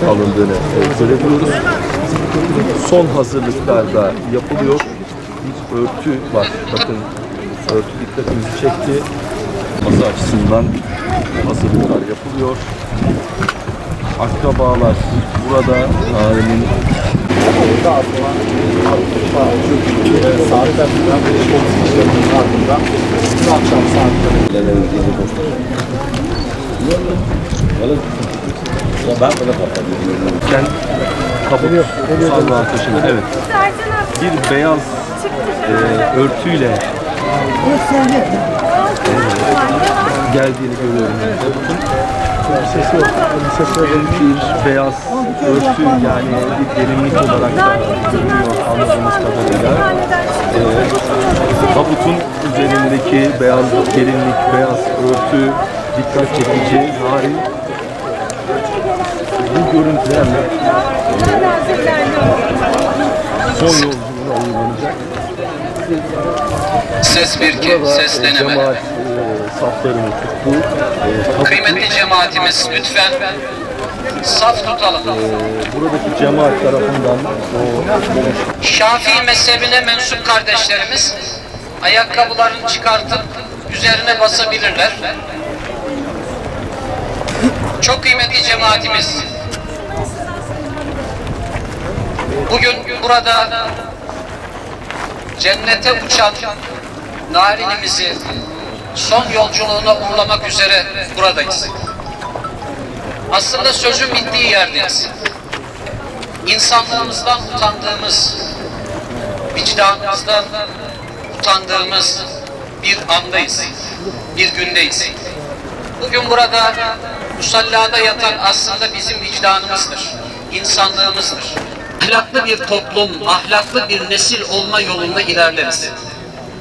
alındığını görebiliyoruz. Son hazırlıklar da yapılıyor. Bir örtü var. Bakın örtü dikkatimizi çekti. Masa açısından hazırlıklar yapılıyor. Akrabalar burada Nari'nin saatler falan polis işlerinin ardından bu akşam saatlerinde ben böyle kapatıyorum. ben kabuk sallığa taşıdı. Evet. Bir beyaz örtüyle geldiğini görüyorum. Sesi yok. Sesi yok. Bir beyaz örtü yani bir gelinlik olarak da görünüyor anladığımız kadarıyla. Tabutun üzerindeki beyaz gelinlik, beyaz örtü dikkat çekici, narin. Bu görüntülerle son yolculuğuna uygulanacak. Ses 1-2, ses deneme. Cemaat saflarını tuttu. Kıymetli cemaatimiz lütfen saf tutalım. Buradaki cemaat tarafından Şafii mezhebine mensup kardeşlerimiz ayakkabılarını çıkartıp üzerine basabilirler. Çok kıymetli cemaatimiz, bugün burada cennete uçan narinimizi son yolculuğuna uğurlamak üzere buradayız. Aslında sözün bittiği yerdeyiz. İnsanlığımızdan utandığımız, vicdanımızdan utandığımız bir andayız, bir gündeyiz. Bugün burada musallada yatan aslında bizim vicdanımızdır, insanlığımızdır. Ahlaklı bir toplum, ahlaklı bir nesil olma yolunda ilerleriz.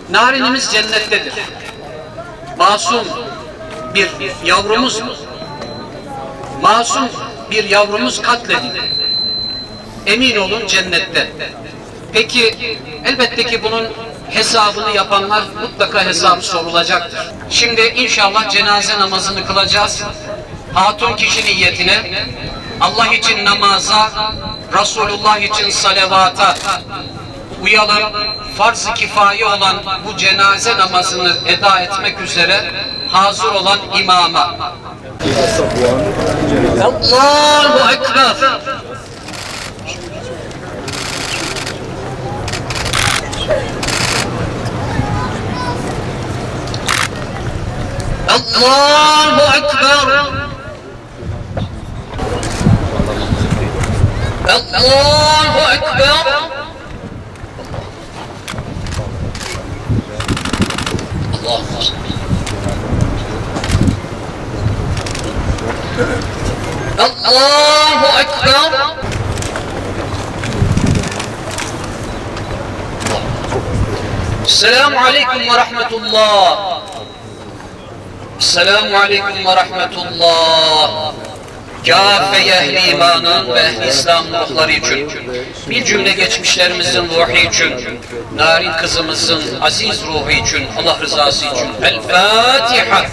Narinimiz cennettedir. Masum bir yavrumuz mu? Masum bir yavrumuz katledildi. Emin olun cennette. Peki elbette ki bunun hesabını yapanlar mutlaka hesabı sorulacaktır. Şimdi inşallah cenaze namazını kılacağız. Hatun kişi niyetine, Allah için namaza, Resulullah için salavata uyalım. Farz-ı kifaye olan bu cenaze namazını eda etmek üzere hazır olan imama. Allahu Ekber. Allahu Ekber. Allahu Ekber. Allahu Ekber. Selamun Aleyküm ve Rahmetullah. Selamun Aleyküm ve Rahmetullah. Kâfe ehli imanın ve ehli İslam ruhları için, bir cümle geçmişlerimizin ruhu için, narin kızımızın aziz ruhu için, Allah rızası için. El Fatiha.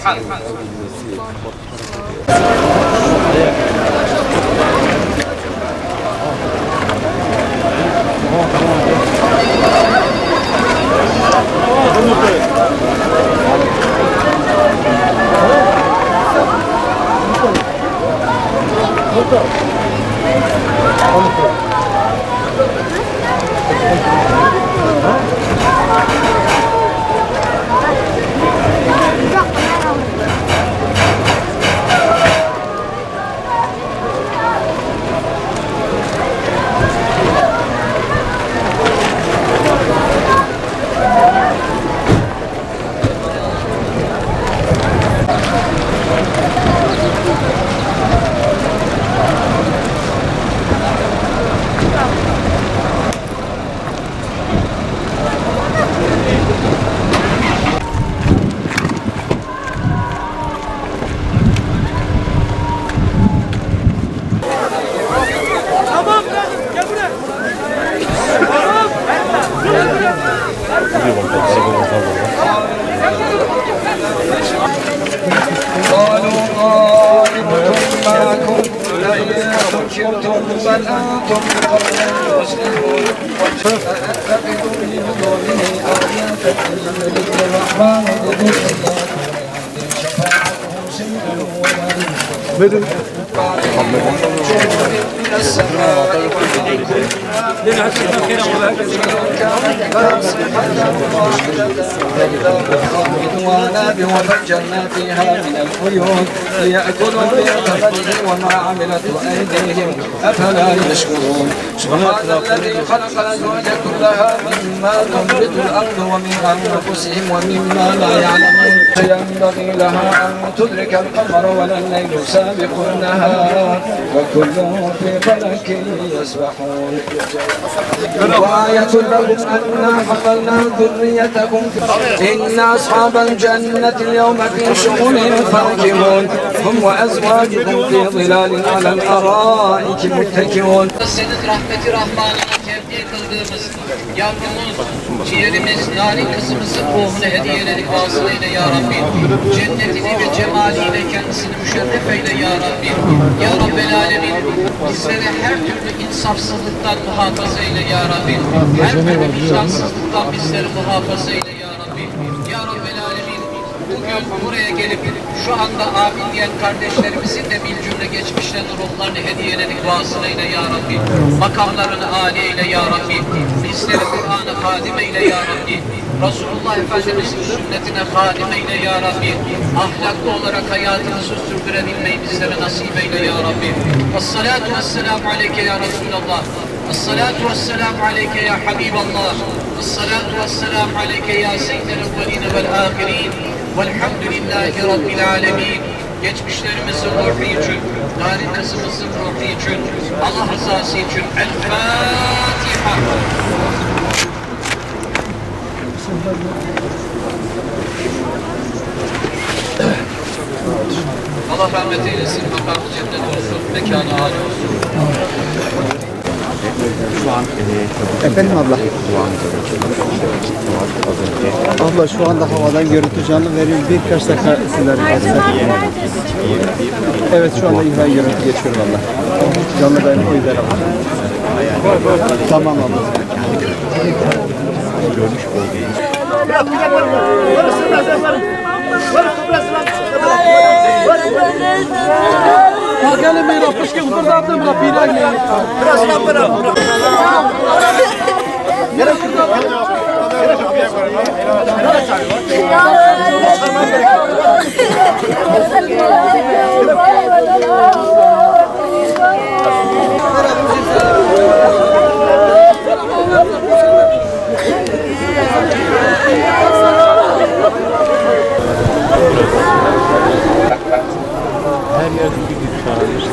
ذكرتم بل أنتم بقول مسلمون فاتخذوا من دونه آيات ذكر الرحمن بذكر الله شفاعتهم سيئة ولا من السماء وفجرنا فيها من العيون ليأكلوا من ثمره وما عملته أيديهم أفلا يشكرون سبحان الذي خلق الأزواج كلها مما تنبت الأرض ومن أنفسهم ومما لا يعلمون فينبغي لها أن تدرك القمر ولا الليل سابق النهار وكلهم في فلك يسبحون وآية لهم أنا حملنا ذريتكم إن أصحاب الجنة اليوم في شغل فاكهون هم وأزواجهم في ظلال على الأرائك متكئون. Senin rahmeti Rahman'ına tevdi kıldığımız yavrumuz, ciğerimiz, narin kızımızın ruhunu hediyeledik vasılıyla ya Rabbi. Cennetini ve cemaliyle kendisini müşerref eyle ya Rabbi. Ya Rabbel Alemin, bizleri her türlü insafsızlıktan muhafaza eyle ya Rabbi. Her türlü vicdansızlıktan bizleri muhafaza eyle ya Rabbi. Ya Rabbel Alemin, bugün buraya gelip şu anda amin diyen kardeşlerimizin de bir cümle geçmişlerin ruhlarını hediyeledik vasılıyla ya Rabbi. Makamlarını âli eyle ya Rabbi. Bizleri Kur'an'a hadim eyle ya Rabbi. Resulullah Efendimiz'in sünnetine hadim eyle ya Rabbi. Ahlaklı olarak hayatımızı sürdürebilmeyi bizlere nasip eyle ya Rabbi. Vessalatu vesselamu aleyke ya Resulallah. Vessalatu vesselamu aleyke ya Habiballah. Vessalatu vesselamu aleyke ya seyyidel evveline vel ahirin. Velhamdülillahi Rabbil alemin. Geçmişlerimizin ruhu için, narin kızımızın ruhu için, Allah rızası için El Fatiha. Allah rahmet eylesin, makamı cennet olsun, mekanı âli olsun. Şu an efendim abla. Abla şu anda havadan görüntü canlı veriyor. Birkaç dakika sizler evet şu anda İbrahim görüntü geçiyor valla. Canlı benim o yüzden abla. Tamam abla. Görmüş bölgeyi. Gelin bir rapış ki kurtardım bir rapıyla gelin. Her yerde bir çağırmış.